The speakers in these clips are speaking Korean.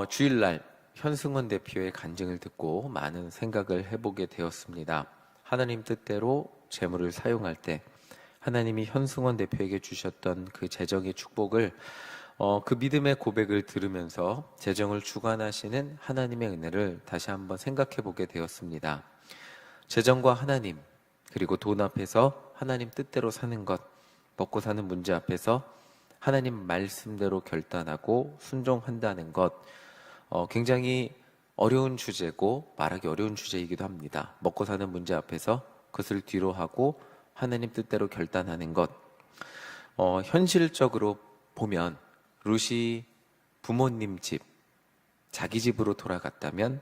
주일날 현승원 대표의 간증을 듣고 많은 생각을 해보게 되었습니다. 하나님 뜻대로 재물을 사용할 때 하나님이 현승원 대표에게 주셨던 그 재정의 축복을 그 믿음의 고백을 들으면서 재정을 주관하시는 하나님의 은혜를 다시 한번 생각해 보게 되었습니다. 재정과 하나님, 그리고 돈 앞에서 하나님 뜻대로 사는 것, 먹고 사는 문제 앞에서 하나님 말씀대로 결단하고 순종한다는 것, 굉장히 어려운 주제고 말하기 어려운 주제이기도 합니다. 먹고 사는 문제 앞에서 그것을 뒤로 하고 하나님 뜻대로 결단하는 것. 현실적으로 보면 룻이 부모님 집, 자기 집으로 돌아갔다면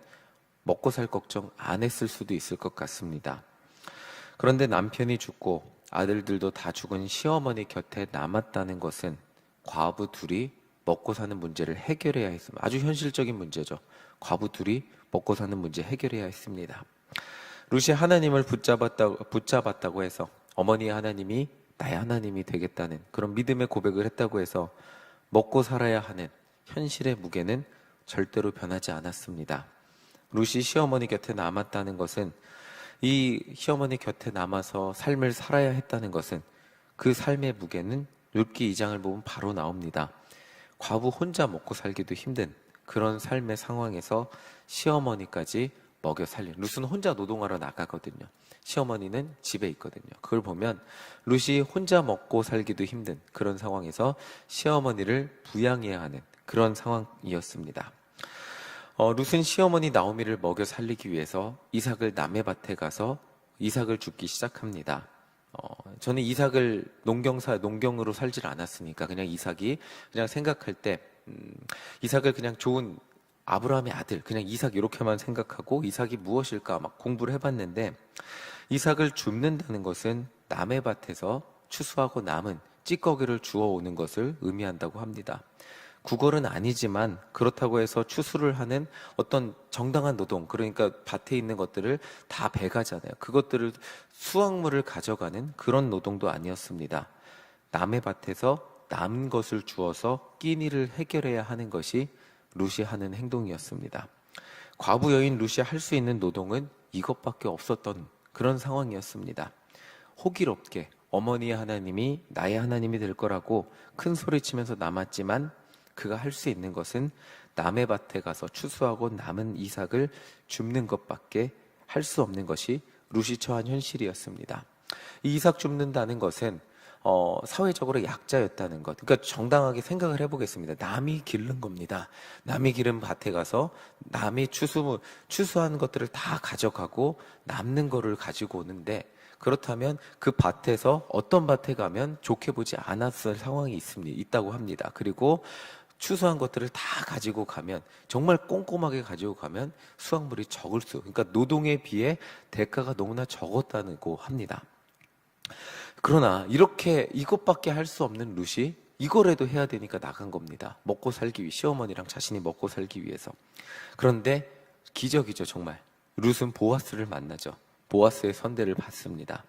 먹고 살 걱정 안 했을 수도 있을 것 같습니다. 그런데 남편이 죽고 아들들도 다 죽은 시어머니 곁에 남았다는 것은 과부 둘이 먹고 사는 문제를 해결해야 했습니다. 아주 현실적인 문제죠. 과부 둘이 먹고 사는 문제 해결해야 했습니다. 룻이 하나님을 붙잡았다고 해서 어머니의 하나님이 나의 하나님이 되겠다는 그런 믿음의 고백을 했다고 해서 먹고 살아야 하는 현실의 무게는 절대로 변하지 않았습니다. 룻이 시어머니 곁에 남았다는 것은, 이 시어머니 곁에 남아서 삶을 살아야 했다는 것은, 그 삶의 무게는 룻기 2장을 보면 바로 나옵니다. 과부 혼자 먹고 살기도 힘든 그런 삶의 상황에서 시어머니까지 먹여 살린, 룻은 혼자 노동하러 나가거든요. 시어머니는 집에 있거든요. 그걸 보면 룻이 혼자 먹고 살기도 힘든 그런 상황에서 시어머니를 부양해야 하는 그런 상황이었습니다. 룻은 시어머니 나오미를 먹여 살리기 위해서 이삭을 남의 밭에 가서 이삭을 줍기 시작합니다. 저는 이삭을 농경으로 살질 않았으니까 그냥 이삭이 그냥 생각할 때 이삭을 그냥 좋은 아브라함의 아들, 그냥 이삭 이렇게만 생각하고 이삭이 무엇일까 막 공부를 해봤는데, 이삭을 줍는다는 것은 남의 밭에서 추수하고 남은 찌꺼기를 주워오는 것을 의미한다고 합니다. 국어는 아니지만 그렇다고 해서 추수를 하는 어떤 정당한 노동, 그러니까 밭에 있는 것들을 다 배가잖아요. 그것들을 수확물을 가져가는 그런 노동도 아니었습니다. 남의 밭에서 남은 것을 주어서 끼니를 해결해야 하는 것이 룻이 하는 행동이었습니다. 과부 여인 룻이 할 수 있는 노동은 이것밖에 없었던 그런 상황이었습니다. 호기롭게 어머니의 하나님이 나의 하나님이 될 거라고 큰 소리치면서 남았지만 그가 할 수 있는 것은 남의 밭에 가서 추수하고 남은 이삭을 줍는 것밖에 할 수 없는 것이 룻이 처한 현실이었습니다. 이 이삭 줍는다는 것은 사회적으로 약자였다는 것. 그러니까 정당하게 생각을 해보겠습니다. 남이 기른 겁니다. 남이 기른 밭에 가서 남이 추수한 것들을 다 가져가고 남는 거를 가지고 오는데, 그렇다면 그 밭에서 어떤 밭에 가면 좋게 보지 않았을 상황이 있다고 합니다. 그리고 추수한 것들을 다 가지고 가면, 정말 꼼꼼하게 가지고 가면 수확물이 그러니까 노동에 비해 대가가 너무나 적었다고 합니다. 그러나 이렇게 이것밖에 할 수 없는 룻이 이거라도 해야 되니까 나간 겁니다. 먹고 살기 위해, 시어머니랑 자신이 먹고 살기 위해서. 그런데 기적이죠, 정말. 룻은 보아스를 만나죠. 보아스의 선대를 받습니다.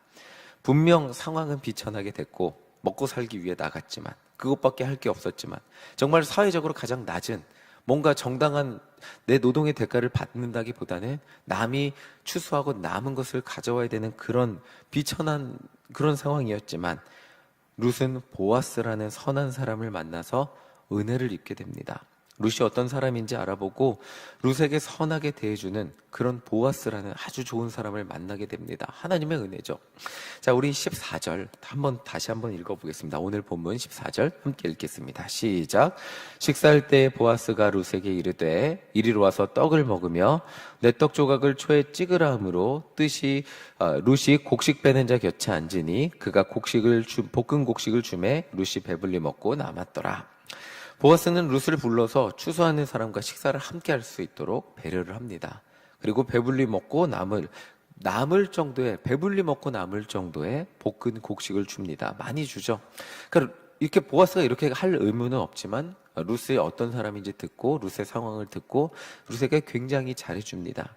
분명 상황은 비천하게 됐고 먹고 살기 위해 나갔지만, 그것밖에 할 게 없었지만, 정말 사회적으로 가장 낮은, 뭔가 정당한 내 노동의 대가를 받는다기보다는 남이 추수하고 남은 것을 가져와야 되는 그런 비천한 그런 상황이었지만, 룻은 보아스라는 선한 사람을 만나서 은혜를 입게 됩니다. 룻이 어떤 사람인지 알아보고 룻에게 선하게 대해주는 그런 보아스라는 아주 좋은 사람을 만나게 됩니다. 하나님의 은혜죠. 자, 우리 14절 다시 한번 읽어보겠습니다. 오늘 본문 14절 함께 읽겠습니다. 시작. 식사할 때 보아스가 룻에게 이르되 이리로 와서 떡을 먹으며 내 떡 조각을 초에 찍으라 하므로 룻이 곡식 빼는 자 곁에 앉으니 그가 볶은 곡식을 주매 룻이 배불리 먹고 남았더라. 보아스는 룻을 불러서 추수하는 사람과 식사를 함께 할 수 있도록 배려를 합니다. 그리고 배불리 먹고 남을 정도의, 배불리 먹고 남을 정도의 볶은 곡식을 줍니다. 많이 주죠. 그러니까 이렇게 보아스가 이렇게 할 의무는 없지만 룻이 어떤 사람인지 듣고 룻의 상황을 듣고 룻에게 굉장히 잘해줍니다.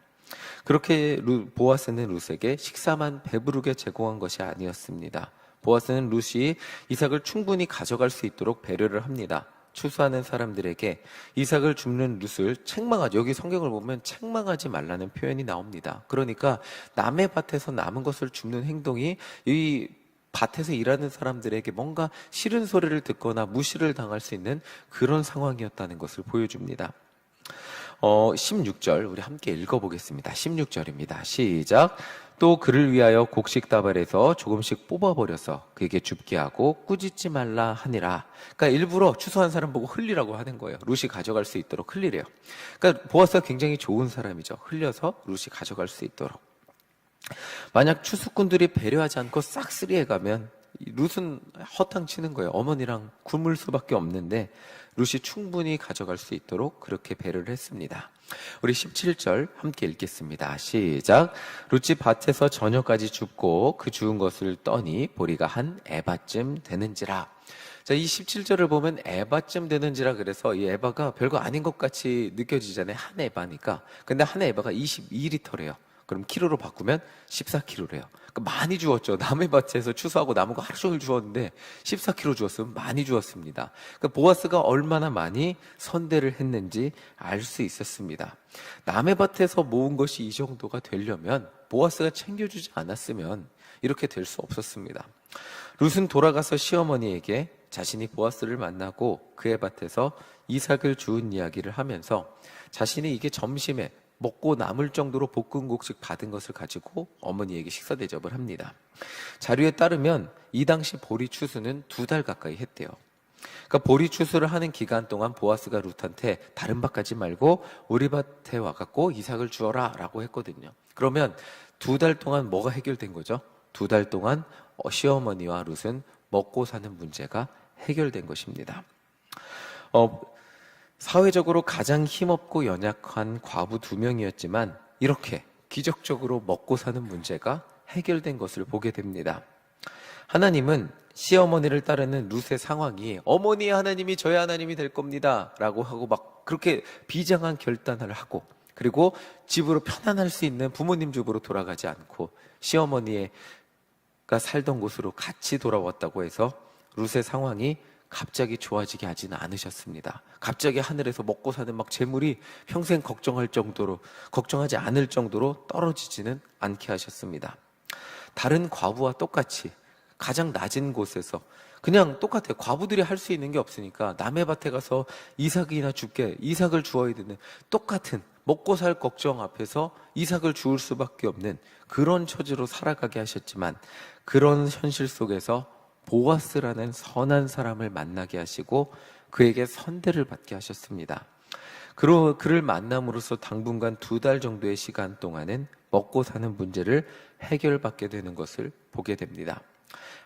그렇게 보아스는 룻에게 식사만 배부르게 제공한 것이 아니었습니다. 보아스는 룻이 이삭을 충분히 가져갈 수 있도록 배려를 합니다. 추수하는 사람들에게 이삭을 줍는 룻을 책망하죠. 여기 성경을 보면 책망하지 말라는 표현이 나옵니다. 그러니까 남의 밭에서 남은 것을 줍는 행동이 이 밭에서 일하는 사람들에게 뭔가 싫은 소리를 듣거나 무시를 당할 수 있는 그런 상황이었다는 것을 보여줍니다. 16절 우리 함께 읽어보겠습니다. 16절입니다. 시작. 또 그를 위하여 곡식다발에서 조금씩 뽑아버려서 그에게 줍게 하고 꾸짖지 말라 하니라. 그러니까 일부러 추수한 사람 보고 흘리라고 하는 거예요. 룻이 가져갈 수 있도록 흘리래요. 그러니까 보아스가 굉장히 좋은 사람이죠. 흘려서 룻이 가져갈 수 있도록. 만약 추수꾼들이 배려하지 않고 싹쓸이해 가면 룻은 허탕치는 거예요. 어머니랑 굶을 수밖에 없는데 룻이 충분히 가져갈 수 있도록 그렇게 배려를 했습니다. 우리 17절 함께 읽겠습니다. 시작. 룻이 밭에서 저녁까지 줍고 그 주운 것을 떠니 보리가 한 에바쯤 되는지라. 자, 이 17절을 보면 에바쯤 되는지라 그래서 이 에바가 별거 아닌 것 같이 느껴지잖아요. 한 에바니까. 근데 한 에바가 22리터래요. 그럼 키로로 바꾸면 14kg래요. 그러니까 많이 주었죠. 남의 밭에서 추수하고 남은 거 하루 종일 주었는데 14kg 주었으면 많이 주었습니다. 그러니까 보아스가 얼마나 많이 선대를 했는지 알 수 있었습니다. 남의 밭에서 모은 것이 이 정도가 되려면 보아스가 챙겨주지 않았으면 이렇게 될 수 없었습니다. 룻은 돌아가서 시어머니에게 자신이 보아스를 만나고 그의 밭에서 이삭을 주운 이야기를 하면서 자신이 이게 점심에 먹고 남을 정도로 볶음국식 받은 것을 가지고 어머니에게 식사 대접을 합니다. 자료에 따르면 이 당시 보리 추수는 2달 가까이 했대요. 그러니까 보리 추수를 하는 기간 동안 보아스가 룻한테 다른 밭 가지 말고 우리 밭에 와갖고 이삭을 주어라 라고 했거든요. 그러면 2달 동안 뭐가 해결된 거죠? 2달 동안 시어머니와 룻은 먹고 사는 문제가 해결된 것입니다. 사회적으로 가장 힘없고 연약한 과부 2명이었지만 이렇게 기적적으로 먹고 사는 문제가 해결된 것을 보게 됩니다. 하나님은 시어머니를 따르는 룻의 상황이 어머니 하나님이 저의 하나님이 될 겁니다 라고 하고 막 그렇게 비장한 결단을 하고 그리고 집으로 편안할 수 있는 부모님 집으로 돌아가지 않고 시어머니가 살던 곳으로 같이 돌아왔다고 해서 룻의 상황이 갑자기 좋아지게 하지는 않으셨습니다. 갑자기 하늘에서 먹고 사는 막 재물이 평생 걱정하지 않을 정도로 떨어지지는 않게 하셨습니다. 다른 과부와 똑같이 가장 낮은 곳에서 그냥 똑같아요. 과부들이 할 수 있는 게 없으니까 남의 밭에 가서 이삭을 주어야 되는 똑같은 먹고 살 걱정 앞에서 이삭을 주울 수밖에 없는 그런 처지로 살아가게 하셨지만 그런 현실 속에서 보아스라는 선한 사람을 만나게 하시고 그에게 선대를 받게 하셨습니다. 그를 만남으로써 당분간 2달 정도의 시간 동안은 먹고 사는 문제를 해결받게 되는 것을 보게 됩니다.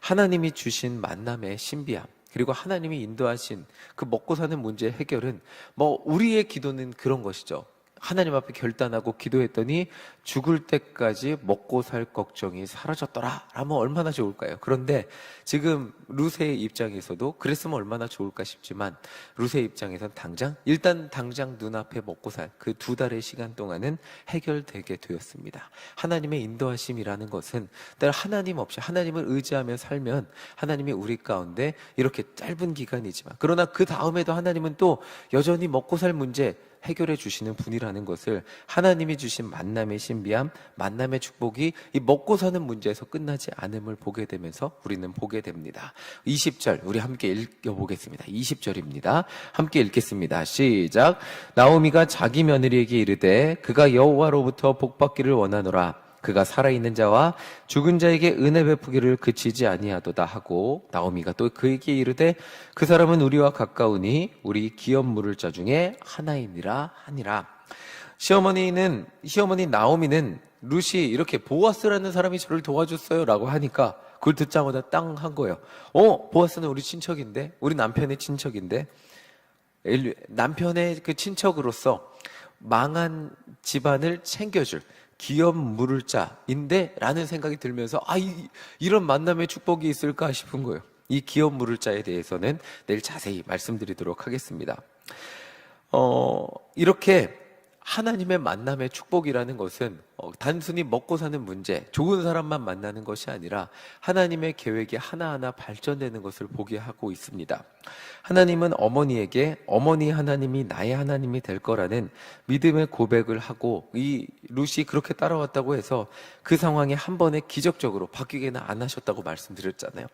하나님이 주신 만남의 신비함 그리고 하나님이 인도하신 그 먹고 사는 문제의 해결은 우리의 기도는 그런 것이죠. 하나님 앞에 결단하고 기도했더니 죽을 때까지 먹고 살 걱정이 사라졌더라 라면 얼마나 좋을까요? 그런데 지금 룻의 입장에서도 그랬으면 얼마나 좋을까 싶지만 룻의 입장에선 당장 눈앞에 먹고 살 그 2달의 시간 동안은 해결되게 되었습니다. 하나님의 인도하심이라는 것은 하나님 없이 하나님을 의지하며 살면 하나님이 우리 가운데 이렇게 짧은 기간이지만 그러나 그 다음에도 하나님은 또 여전히 먹고 살 문제 해결해 주시는 분이라는 것을 하나님이 주신 만남의 신비함, 만남의 축복이 이 먹고 사는 문제에서 끝나지 않음을 보게 되면서 우리는 보게 됩니다. 20절 우리 함께 읽어보겠습니다. 20절입니다. 함께 읽겠습니다. 시작. 나오미가 자기 며느리에게 이르되 그가 여호와로부터 복받기를 원하노라. 그가 살아있는 자와 죽은 자에게 은혜 베푸기를 그치지 아니하도다 하고 나오미가 또 그에게 이르되 그 사람은 우리와 가까우니 우리 기업 물을 자 중에 하나이니라 하니라. 시어머니 나오미는 룻이 이렇게 보아스라는 사람이 저를 도와줬어요 라고 하니까 그걸 듣자마자 땅 한 거예요. 보아스는 우리 친척인데 우리 남편의 친척인데 남편의 그 친척으로서 망한 집안을 챙겨줄 기업 물을 자인데 라는 생각이 들면서 이런 만남의 축복이 있을까 싶은 거예요. 이 기업 물을 자에 대해서는 내일 자세히 말씀드리도록 하겠습니다. 이렇게 하나님의 만남의 축복이라는 것은 단순히 먹고 사는 문제, 좋은 사람만 만나는 것이 아니라 하나님의 계획이 하나하나 발전되는 것을 보게 하고 있습니다. 하나님은 어머니에게 어머니 하나님이 나의 하나님이 될 거라는 믿음의 고백을 하고, 이 룻이 그렇게 따라왔다고 해서 그 상황이 한 번에 기적적으로 바뀌게는 안 하셨다고 말씀드렸잖아요.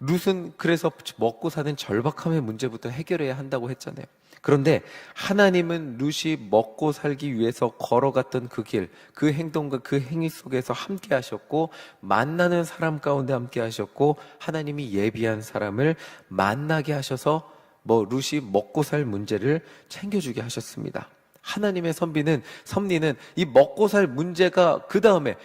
룻은 그래서 먹고 사는 절박함의 문제부터 해결해야 한다고 했잖아요. 그런데 하나님은 룻이 먹고 살기 위해서 걸어갔던 그 길, 그 행동과 그 행위 속에서 함께 하셨고, 만나는 사람 가운데 함께 하셨고, 하나님이 예비한 사람을 만나게 하셔서 룻이 먹고 살 문제를 챙겨주게 하셨습니다. 하나님의 섭리는 이 먹고 살 문제가 그 다음에,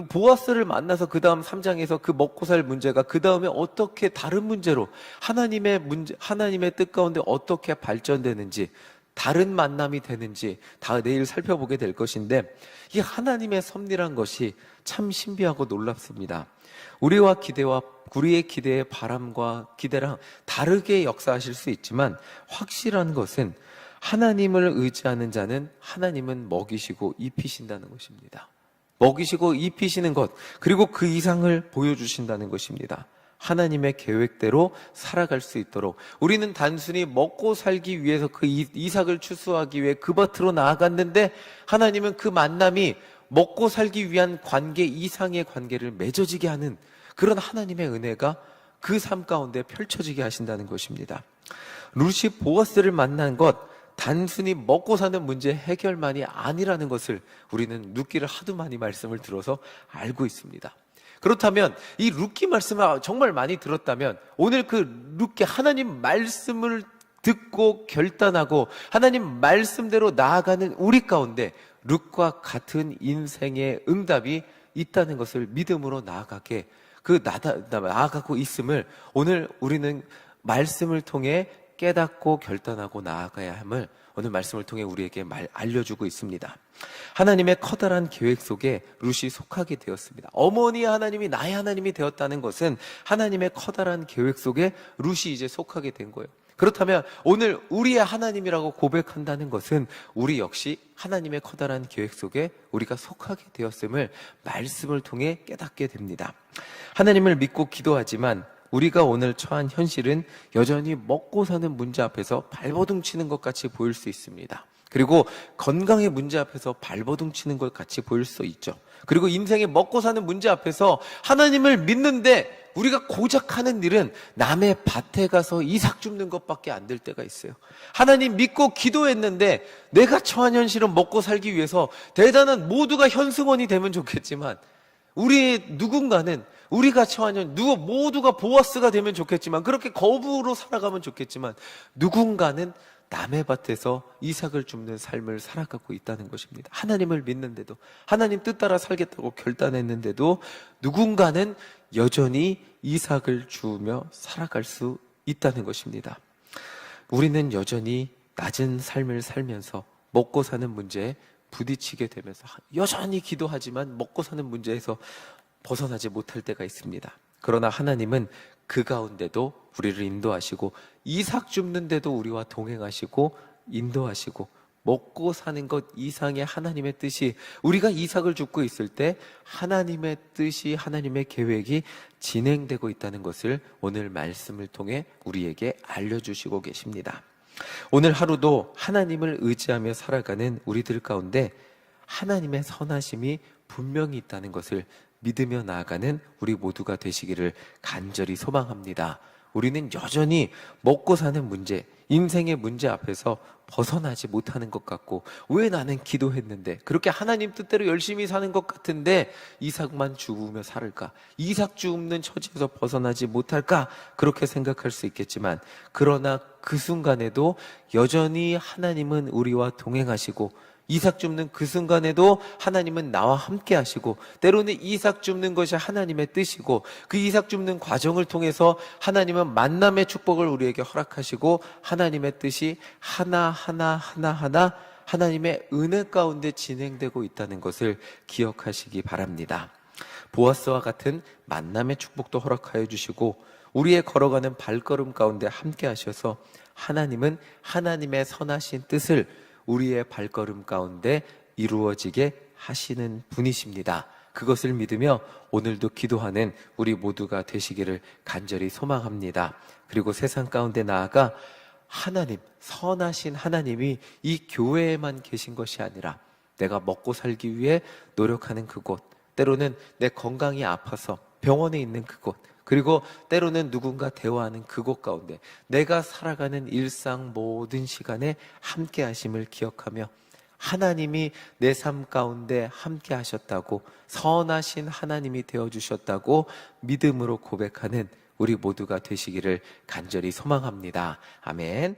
보아스를 만나서 그 다음 3장에서 그 먹고 살 문제가 그 다음에 어떻게 다른 문제로 하나님의 뜻 가운데 어떻게 발전되는지, 다른 만남이 되는지 다 내일 살펴보게 될 것인데, 이 하나님의 섭리란 것이 참 신비하고 놀랍습니다. 우리의 기대의 바람과 기대랑 다르게 역사하실 수 있지만, 확실한 것은 하나님을 의지하는 자는 하나님은 먹이시고 입히신다는 것입니다. 먹이시고 입히시는 것, 그리고 그 이상을 보여주신다는 것입니다. 하나님의 계획대로 살아갈 수 있도록, 우리는 단순히 먹고 살기 위해서 그 이삭을 추수하기 위해 그 밭으로 나아갔는데, 하나님은 그 만남이 먹고 살기 위한 관계 이상의 관계를 맺어지게 하는 그런 하나님의 은혜가 그 삶 가운데 펼쳐지게 하신다는 것입니다. 룻이 보아스를 만난 것, 단순히 먹고 사는 문제 해결만이 아니라는 것을 우리는 룻기를 하도 많이 말씀을 들어서 알고 있습니다. 그렇다면 이 룻기 말씀을 정말 많이 들었다면, 오늘 그 룻기 하나님 말씀을 듣고 결단하고 하나님 말씀대로 나아가는 우리 가운데 룻과 같은 인생의 응답이 있다는 것을 믿음으로 나아가고 있음을 오늘 우리는 말씀을 통해 깨닫고 결단하고 나아가야 함을 오늘 말씀을 통해 우리에게 알려주고 있습니다. 하나님의 커다란 계획 속에 룻이 속하게 되었습니다. 어머니 하나님이 나의 하나님이 되었다는 것은 하나님의 커다란 계획 속에 룻이 이제 속하게 된 거예요. 그렇다면 오늘 우리의 하나님이라고 고백한다는 것은 우리 역시 하나님의 커다란 계획 속에 우리가 속하게 되었음을 말씀을 통해 깨닫게 됩니다. 하나님을 믿고 기도하지만 우리가 오늘 처한 현실은 여전히 먹고 사는 문제 앞에서 발버둥 치는 것 같이 보일 수 있습니다. 그리고 건강의 문제 앞에서 발버둥 치는 것 같이 보일 수 있죠. 그리고 인생의 먹고 사는 문제 앞에서 하나님을 믿는데 우리가 고작 하는 일은 남의 밭에 가서 이삭 줍는 것밖에 안 될 때가 있어요. 하나님 믿고 기도했는데 내가 처한 현실은 먹고 살기 위해서 대단한 모두가 현승원이 되면 좋겠지만, 우리가 처한 모두가 보아스가 되면 좋겠지만, 그렇게 거부로 살아가면 좋겠지만, 누군가는 남의 밭에서 이삭을 줍는 삶을 살아가고 있다는 것입니다. 하나님을 믿는데도, 하나님 뜻 따라 살겠다고 결단했는데도 누군가는 여전히 이삭을 주우며 살아갈 수 있다는 것입니다. 우리는 여전히 낮은 삶을 살면서 먹고 사는 문제에 부딪히게 되면서 여전히 기도하지만 먹고 사는 문제에서 벗어나지 못할 때가 있습니다. 그러나 하나님은 그 가운데도 우리를 인도하시고, 이삭 줍는데도 우리와 동행하시고 인도하시고, 먹고 사는 것 이상의 하나님의 뜻이, 우리가 이삭을 줍고 있을 때 하나님의 뜻이, 하나님의 계획이 진행되고 있다는 것을 오늘 말씀을 통해 우리에게 알려주시고 계십니다. 오늘 하루도 하나님을 의지하며 살아가는 우리들 가운데 하나님의 선하심이 분명히 있다는 것을 믿으며 나아가는 우리 모두가 되시기를 간절히 소망합니다. 우리는 여전히 먹고 사는 문제, 인생의 문제 앞에서 벗어나지 못하는 것 같고, 왜 나는 기도했는데 그렇게 하나님 뜻대로 열심히 사는 것 같은데 이삭만 주우며 살을까? 이삭 주우는 처지에서 벗어나지 못할까? 그렇게 생각할 수 있겠지만, 그러나 그 순간에도 여전히 하나님은 우리와 동행하시고, 이삭 줍는 그 순간에도 하나님은 나와 함께 하시고, 때로는 이삭 줍는 것이 하나님의 뜻이고, 그 이삭 줍는 과정을 통해서 하나님은 만남의 축복을 우리에게 허락하시고, 하나님의 뜻이 하나하나 하나님의 은혜 가운데 진행되고 있다는 것을 기억하시기 바랍니다. 보아스와 같은 만남의 축복도 허락하여 주시고, 우리의 걸어가는 발걸음 가운데 함께 하셔서 하나님은 하나님의 선하신 뜻을 우리의 발걸음 가운데 이루어지게 하시는 분이십니다. 그것을 믿으며 오늘도 기도하는 우리 모두가 되시기를 간절히 소망합니다. 그리고 세상 가운데 나아가 하나님, 선하신 하나님이 이 교회에만 계신 것이 아니라 내가 먹고 살기 위해 노력하는 그곳, 때로는 내 건강이 아파서 병원에 있는 그곳, 그리고 때로는 누군가 대화하는 그곳 가운데 내가 살아가는 일상 모든 시간에 함께 하심을 기억하며 하나님이 내 삶 가운데 함께 하셨다고, 선하신 하나님이 되어주셨다고 믿음으로 고백하는 우리 모두가 되시기를 간절히 소망합니다. 아멘.